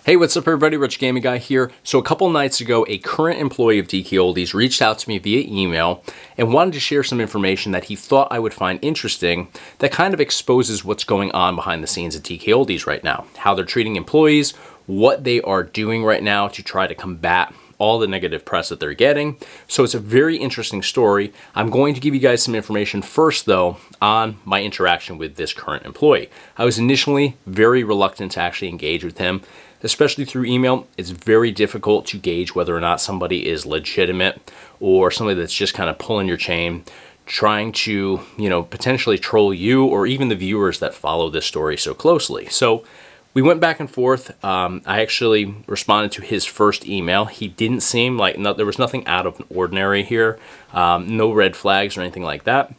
Hey, what's up everybody, Rich Gaming Guy here. So a couple nights ago, a current employee of Dkoldies reached out to me via email and wanted to share some information that he thought I would find interesting that kind of exposes what's going on behind the scenes at Dkoldies right now, how they're treating employees, what they are doing right now to try to combat all the negative press that they're getting. So it's a very interesting story. I'm going to give you guys some information first though on my interaction with this current employee. I was initially very reluctant to actually engage with him, especially through email. It's very difficult to gauge whether or not somebody is legitimate or somebody that's just kind of pulling your chain, trying to, potentially troll you or even the viewers that follow this story so closely. So we went back and forth. I actually responded to his first email. He didn't seem like, there was nothing out of ordinary here. No red flags or anything like that.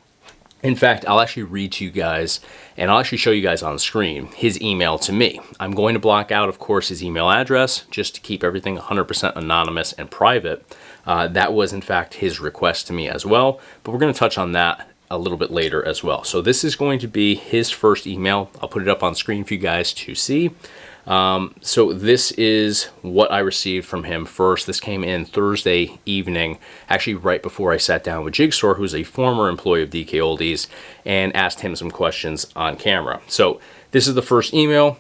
In fact, I'll actually read to you guys, and I'll actually show you guys on the screen his email to me. I'm going to block out, of course, his email address just to keep everything 100% anonymous and private. That was, in fact, his request to me as well, but we're going to touch on that a little bit later as well. So this is going to be his first email. I'll put it up on screen for you guys to see. So this is what I received from him first. This came in Thursday evening, actually right before I sat down with Jigsaw, who's a former employee of Dkoldies, and asked him some questions on camera. So this is the first email.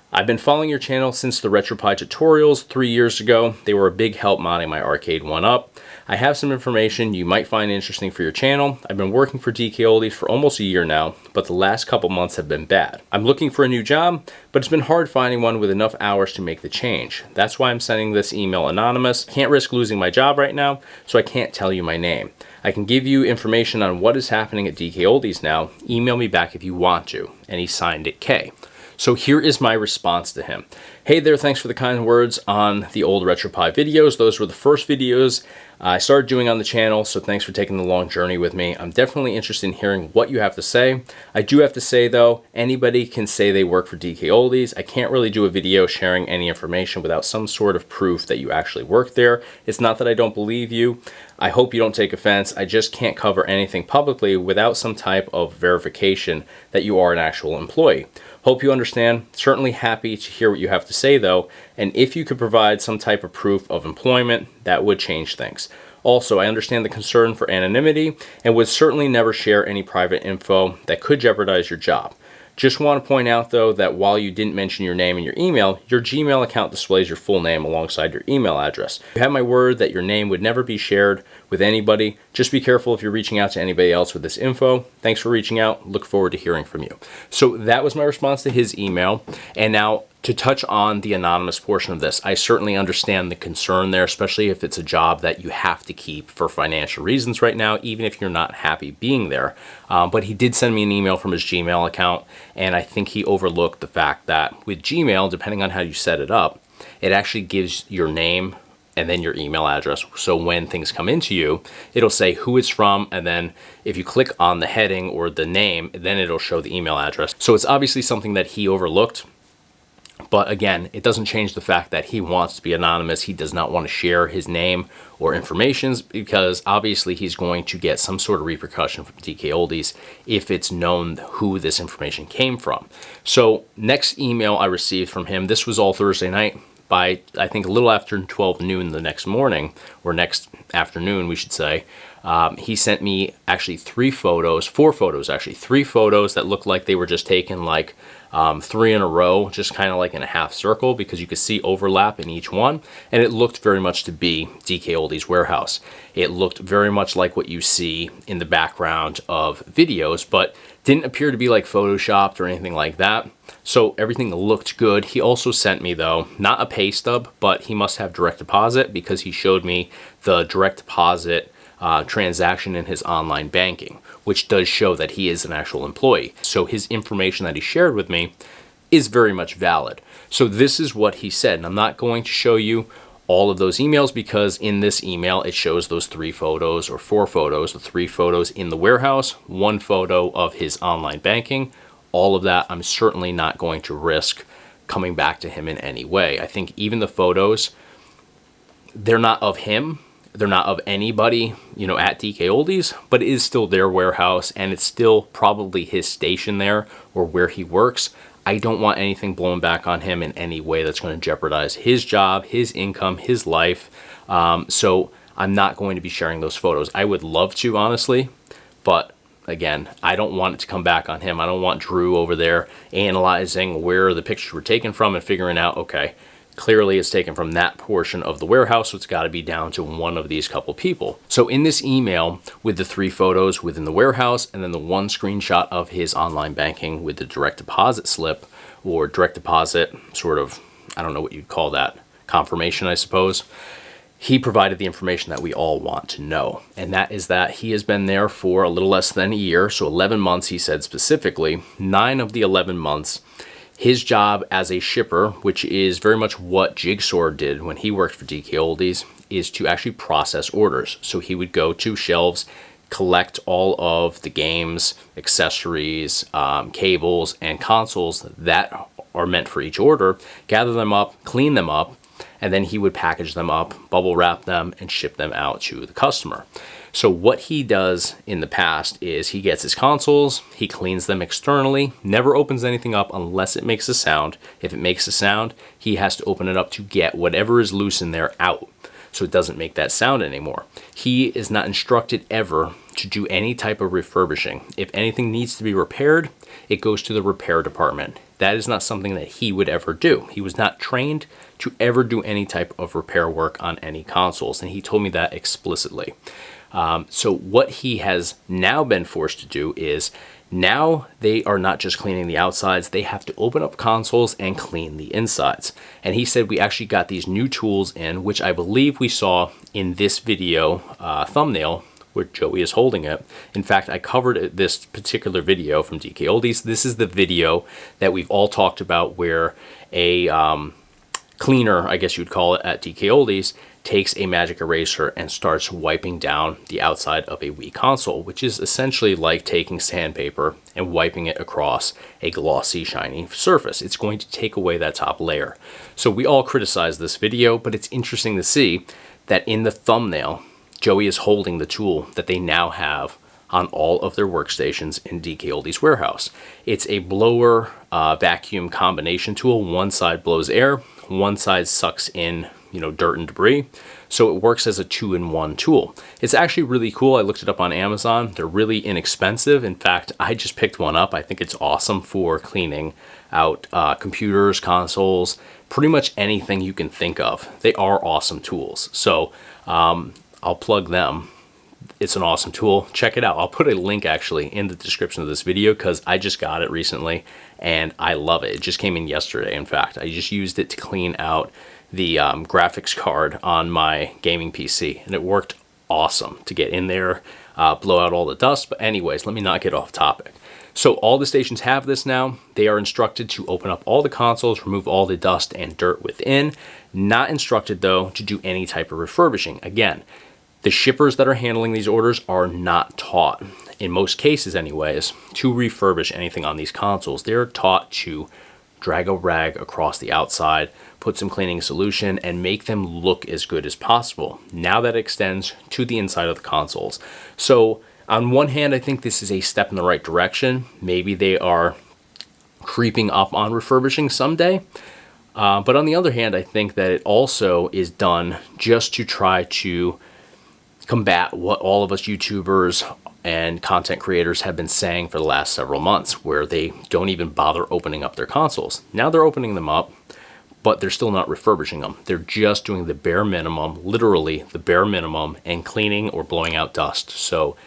I've been following your channel since the RetroPie tutorials 3 years ago. They were a big help modding my arcade one-up. I have some information you might find interesting for your channel. I've been working for Dkoldies for almost a year now, but the last couple months have been bad. I'm looking for a new job, but it's been hard finding one with enough hours to make the change. That's why I'm sending this email anonymous. Can't risk losing my job right now, so I can't tell you my name. I can give you information on what is happening at Dkoldies now. Email me back if you want to. And he signed it K. So here is my response to him. Hey there, thanks for the kind words on the old RetroPie videos. Those were the first videos I started doing on the channel, so thanks for taking the long journey with me. I'm definitely interested in hearing what you have to say. I do have to say though, anybody can say they work for Dkoldies. I can't really do a video sharing any information without some sort of proof that you actually work there. It's not that I don't believe you. I hope you don't take offense. I just can't cover anything publicly without some type of verification that you are an actual employee. Hope you understand. Certainly happy to hear what you have to say though, and if you could provide some type of proof of employment, that would change things. Also, I understand the concern for anonymity and would certainly never share any private info that could jeopardize your job. Just want to point out though that while you didn't mention your name in your email, your Gmail account displays your full name alongside your email address. You have my word that your name would never be shared with anybody. Just be careful if you're reaching out to anybody else with this info. Thanks for reaching out. Look forward to hearing from you. So that was my response to his email. And now to touch on the anonymous portion of this, I certainly understand the concern there, especially if it's a job that you have to keep for financial reasons right now, even if you're not happy being there. But he did send me an email from his Gmail account, and I think he overlooked the fact that with Gmail, depending on how you set it up, it actually gives your name and then your email address. So when things come into you, it'll say who it's from, and then if you click on the heading or the name, then it'll show the email address. So it's obviously something that he overlooked. But again, it doesn't change the fact that he wants to be anonymous. He does not want to share his name or information because obviously he's going to get some sort of repercussion from Dkoldies if it's known who this information came from. So next email I received from him, this was all Thursday night. By I think a little after 12 noon the next morning, or next afternoon we should say, he sent me actually four photos actually, three photos that looked like they were just taken like three in a row, just kind of like in a half circle, because you could see overlap in each one, and it looked very much to be Dkoldies warehouse. It looked very much like what you see in the background of videos, but didn't appear to be like photoshopped or anything like that. So everything looked good. He also sent me though, not a pay stub, but he must have direct deposit because he showed me the direct deposit transaction in his online banking, which does show that he is an actual employee. So his information that he shared with me is very much valid. So this is what he said, and I'm not going to show you all of those emails because in this email it shows those three photos or four photos, the three photos in the warehouse, one photo of his online banking. All of that I'm certainly not going to risk coming back to him in any way. I think even the photos, they're not of him. They're not of anybody, at Dkoldies, but it is still their warehouse and it's still probably his station there or where he works. I don't want anything blown back on him in any way that's going to jeopardize his job, his income, his life. So I'm not going to be sharing those photos. I would love to, honestly, but again, I don't want it to come back on him. I don't want Drew over there analyzing where the pictures were taken from and figuring out, okay, clearly it's taken from that portion of the warehouse, so it's got to be down to one of these couple people. So in this email with the 3 photos within the warehouse and then the 1 screenshot of his online banking with the direct deposit slip or direct deposit sort of, I don't know what you'd call that, confirmation, I suppose, he provided the information that we all want to know. And that is that he has been there for a little less than a year. So 11 months, he said specifically. 9 of the 11 months, his job as a shipper, which is very much what Jigsaw did when he worked for Dkoldies, is to actually process orders. So he would go to shelves, collect all of the games, accessories, cables, and consoles that are meant for each order, gather them up, clean them up, and then he would package them up, bubble wrap them, and ship them out to the customer. So what he does in the past is he gets his consoles, he cleans them externally, never opens anything up unless it makes a sound. If it makes a sound, he has to open it up to get whatever is loose in there out, so it doesn't make that sound anymore. He is not instructed ever to do any type of refurbishing. If anything needs to be repaired, it goes to the repair department. That is not something that he would ever do. He was not trained to ever do any type of repair work on any consoles, and he told me that explicitly. So what he has now been forced to do is now they are not just cleaning the outsides, they have to open up consoles and clean the insides. And he said we actually got these new tools in, which I believe we saw in this video thumbnail where Joey is holding it. In fact, I covered this particular video from Dkoldies. This is the video that we've all talked about where a cleaner, I guess you'd call it, at Dkoldies takes a magic eraser and starts wiping down the outside of a Wii console, which is essentially like taking sandpaper and wiping it across a glossy, shiny surface. It's going to take away that top layer. So we all criticize this video, but it's interesting to see that in the thumbnail, Joey is holding the tool that they now have on all of their workstations in Dkoldies warehouse. It's a blower vacuum combination tool. One side blows air, one side sucks in dirt and debris. So it works as a 2-in-1 tool. It's actually really cool. I looked it up on Amazon. They're really inexpensive. In fact, I just picked one up. I think it's awesome for cleaning out computers, consoles, pretty much anything you can think of. They are awesome tools. So I'll plug them. It's an awesome tool. Check it out. I'll put a link actually in the description of this video because I just got it recently and I love it. It just came in yesterday. In fact, I just used it to clean out the graphics card on my gaming PC, and it worked awesome to get in there, blow out all the dust. But anyways, let me not get off topic. So all the stations have this now. They are instructed to open up all the consoles, remove all the dust and dirt within. Not instructed, though, to do any type of refurbishing. Again, the shippers that are handling these orders are not taught, in most cases anyways, to refurbish anything on these consoles. They're taught to drag a rag across the outside, put some cleaning solution, and make them look as good as possible. Now that extends to the inside of the consoles. So on one hand, I think this is a step in the right direction. Maybe they are creeping up on refurbishing someday. But on the other hand, I think that it also is done just to try to combat what all of us YouTubers and content creators have been saying for the last several months, where they don't even bother opening up their consoles. Now they're opening them up, but they're still not refurbishing them. They're just doing the bare minimum, literally the bare minimum, and cleaning or blowing out dust. So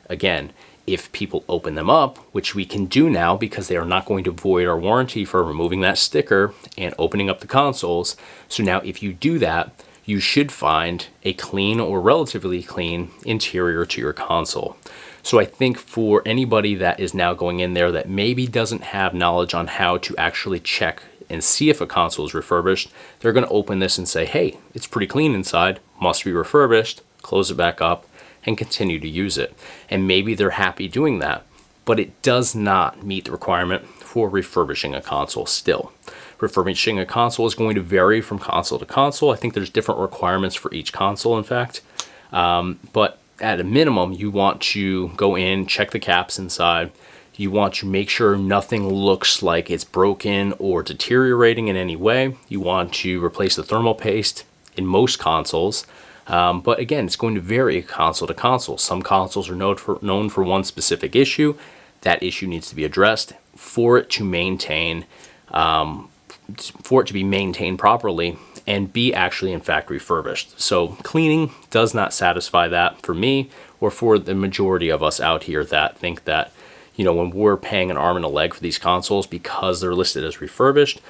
again, if people open them up, which we can do now because they are not going to void our warranty for removing that sticker and opening up the consoles. So now if you do that, you should find a clean or relatively clean interior to your console. So I think for anybody that is now going in there that maybe doesn't have knowledge on how to actually check and see if a console is refurbished, they're going to open this and say, hey, it's pretty clean inside, must be refurbished, close it back up, and continue to use it. And maybe they're happy doing that, but it does not meet the requirement for refurbishing a console still. Refurbishing a console is going to vary from console to console. I think there's different requirements for each console, in fact. But at a minimum, you want to go in, check the caps inside. You want to make sure nothing looks like it's broken or deteriorating in any way. You want to replace the thermal paste in most consoles. But again, it's going to vary console to console. Some consoles are known for one specific issue. That issue needs to be addressed for it to maintain, for it to be maintained properly and be actually in fact refurbished. So cleaning does not satisfy that for me or for the majority of us out here that think that, you know, when we're paying an arm and a leg for these consoles because they're listed as refurbished,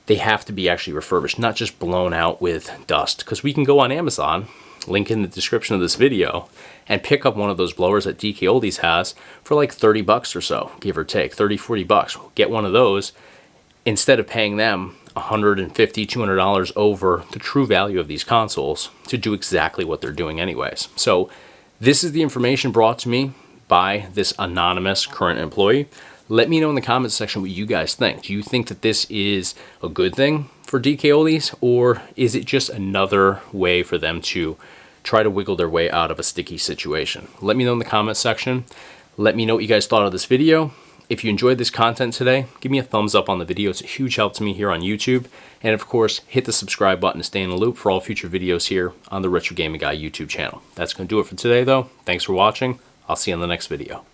they have to be actually refurbished, not just blown out with dust. Because we can go on Amazon, link in the description of this video, and pick up one of those blowers that Dkoldies has for like 30 bucks or so, give or take, 30, 40 bucks. Get one of those instead of paying them $150, $200 over the true value of these consoles to do exactly what they're doing anyways. So this is the information brought to me by this anonymous current employee. Let me know in the comments section what you guys think. Do you think that this is a good thing for Dkoldies, or is it just another way for them to try to wiggle their way out of a sticky situation? Let me know in the comments section. Let me know what you guys thought of this video. If you enjoyed this content today, give me a thumbs up on the video. It's a huge help to me here on YouTube. And of course, hit the subscribe button to stay in the loop for all future videos here on the Retro Gaming Guy YouTube channel. That's going to do it for today though. Thanks for watching. I'll see you in the next video.